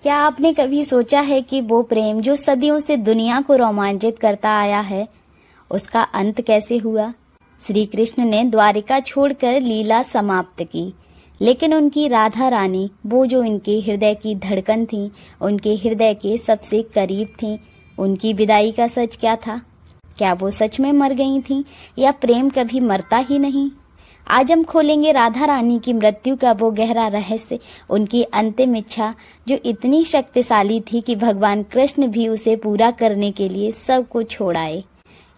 क्या आपने कभी सोचा है कि वो प्रेम जो सदियों से दुनिया को रोमांचित करता आया है, उसका अंत कैसे हुआ? श्री कृष्ण ने द्वारिका छोड़कर लीला समाप्त की, लेकिन उनकी राधा रानी, वो जो इनके हृदय की धड़कन थी, उनके हृदय के सबसे करीब थी, उनकी विदाई का सच क्या था? क्या वो सच में मर गई थीं, या प्रेम कभी मरता ही नहीं? आज हम खोलेंगे राधा रानी की मृत्यु का वो गहरा रहस्य, उनकी अंतिम इच्छा जो इतनी शक्तिशाली थी कि भगवान कृष्ण भी उसे पूरा करने के लिए सब कुछ छोड़ आए।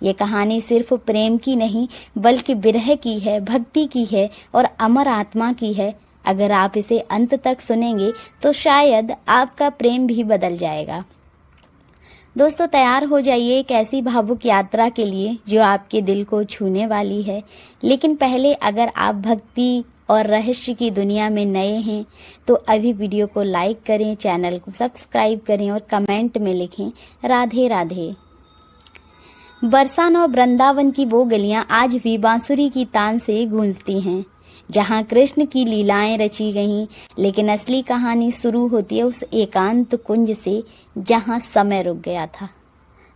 ये कहानी सिर्फ प्रेम की नहीं, बल्कि विरह की है, भक्ति की है और अमर आत्मा की है। अगर आप इसे अंत तक सुनेंगे तो शायद आपका प्रेम भी बदल जाएगा। दोस्तों, तैयार हो जाइए एक ऐसी भावुक यात्रा के लिए जो आपके दिल को छूने वाली है। लेकिन पहले, अगर आप भक्ति और रहस्य की दुनिया में नए हैं तो अभी वीडियो को लाइक करें, चैनल को सब्सक्राइब करें और कमेंट में लिखें राधे राधे। बरसाना और वृंदावन की वो गलियां आज भी बांसुरी की तान से गूंजती हैं, जहां कृष्ण की लीलाएं रची गईं। लेकिन असली कहानी शुरू होती है उस एकांत कुंज से जहां समय रुक गया था।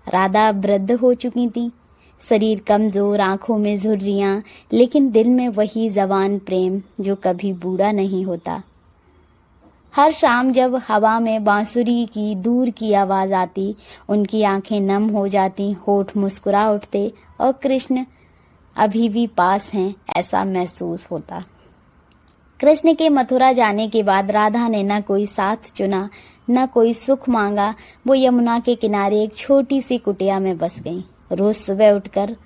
राधा वृद्ध हो चुकी थी, शरीर कमजोर, आंखों में झुर्रियां, लेकिन दिल में वही जवान प्रेम जो कभी बूढ़ा नहीं होता। हर शाम जब हवा में बांसुरी की दूर की आवाज आती, उनकी आंखें नम हो जाती, होठ मुस्कुरा उठते और कृष्ण अभी भी पास हैं ऐसा महसूस होता। कृष्ण के मथुरा जाने के बाद राधा ने न कोई साथ चुना, न कोई सुख मांगा। वो यमुना के किनारे एक छोटी सी कुटिया में बस गईं। रोज सुबह उठकर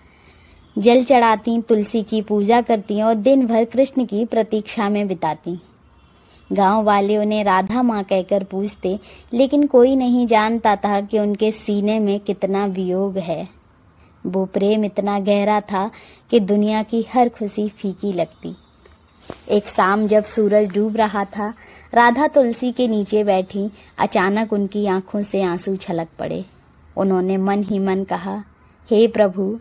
जल चढ़ाती, तुलसी की पूजा करती और दिन भर कृष्ण की प्रतीक्षा में बिताती। गांव वाले उन्हें राधा माँ कहकर पूछते, लेकिन कोई नहीं जानता था कि उनके सीने में कितना वियोग है। वो प्रेम इतना गहरा था कि दुनिया की हर खुशी फीकी लगती। एक शाम जब सूरज डूब रहा था, राधा तुलसी के नीचे बैठी। अचानक उनकी आंखों से आंसू छलक पड़े। उन्होंने मन ही मन कहा, हे प्रभु,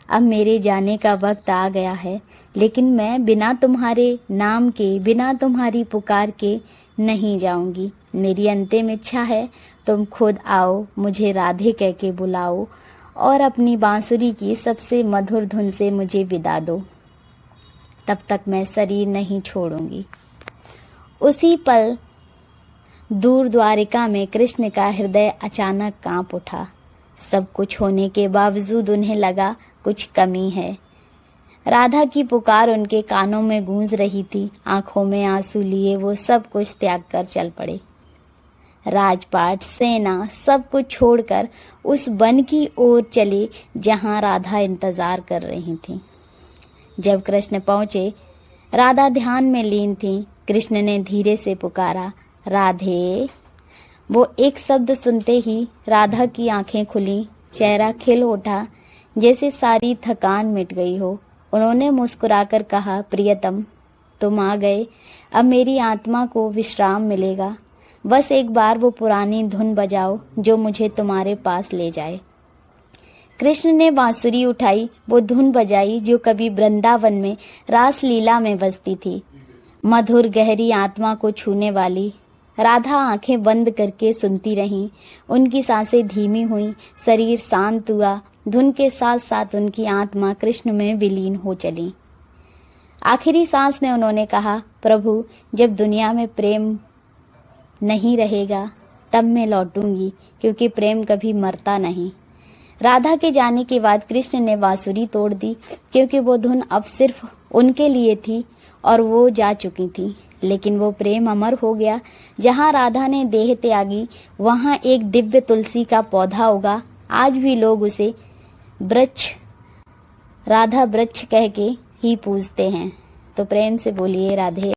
अब मेरे जाने का वक्त आ गया है, लेकिन मैं बिना तुम्हारे नाम के, बिना तुम्हारी पुकार के नहीं जाऊंगी। मेरी अंतिम इच्छा है, तुम खुद आओ, मुझे राधे कह के बुलाओ और अपनी बांसुरी की सबसे मधुर धुन से मुझे विदा दो। तब तक मैं शरीर नहीं छोड़ूंगी। उसी पल दूर द्वारिका में कृष्ण का हृदय अचानक कांप उठा। सब कुछ होने के बावजूद उन्हें लगा कुछ कमी है। राधा की पुकार उनके कानों में गूंज रही थी। आंखों में आंसू लिए वो सब कुछ त्याग कर चल पड़े। राजपाट, सेना, सब कुछ छोड़कर उस वन की ओर चले जहां राधा इंतजार कर रही थी। जब कृष्ण पहुंचे, राधा ध्यान में लीन थी। कृष्ण ने धीरे से पुकारा, राधे। वो एक शब्द सुनते ही राधा की आंखें खुली, चेहरा खिल उठा, जैसे सारी थकान मिट गई हो। उन्होंने मुस्कुराकर कहा, प्रियतम, तुम आ गए, अब मेरी आत्मा को विश्राम मिलेगा। बस एक बार वो पुरानी धुन बजाओ जो मुझे तुम्हारे पास ले जाए। कृष्ण ने बांसुरी उठाई, वो धुन बजाई जो कभी वृंदावन में रास लीला में बजती थी, मधुर, गहरी, आत्मा को छूने वाली। राधा आंखें बंद करके सुनती रहीं। उनकी सांसें धीमी हुईं, शरीर शांत हुआ। धुन के साथ साथ उनकी आत्मा कृष्ण में विलीन हो चली। आखिरी सांस में उन्होंने कहा, प्रभु, जब दुनिया में प्रेम नहीं रहेगा तब मैं लौटूंगी, क्योंकि प्रेम कभी मरता नहीं। राधा के जाने के बाद कृष्ण ने बांसुरी तोड़ दी, क्योंकि वो धुन अब सिर्फ उनके लिए थी और वो जा चुकी थी। लेकिन वो प्रेम अमर हो गया। जहां राधा ने देह त्यागी, वहां एक दिव्य तुलसी का पौधा उगा। आज भी लोग उसे वृक्ष, राधा वृक्ष कह के ही पूजते हैं। तो प्रेम से बोलिए राधे।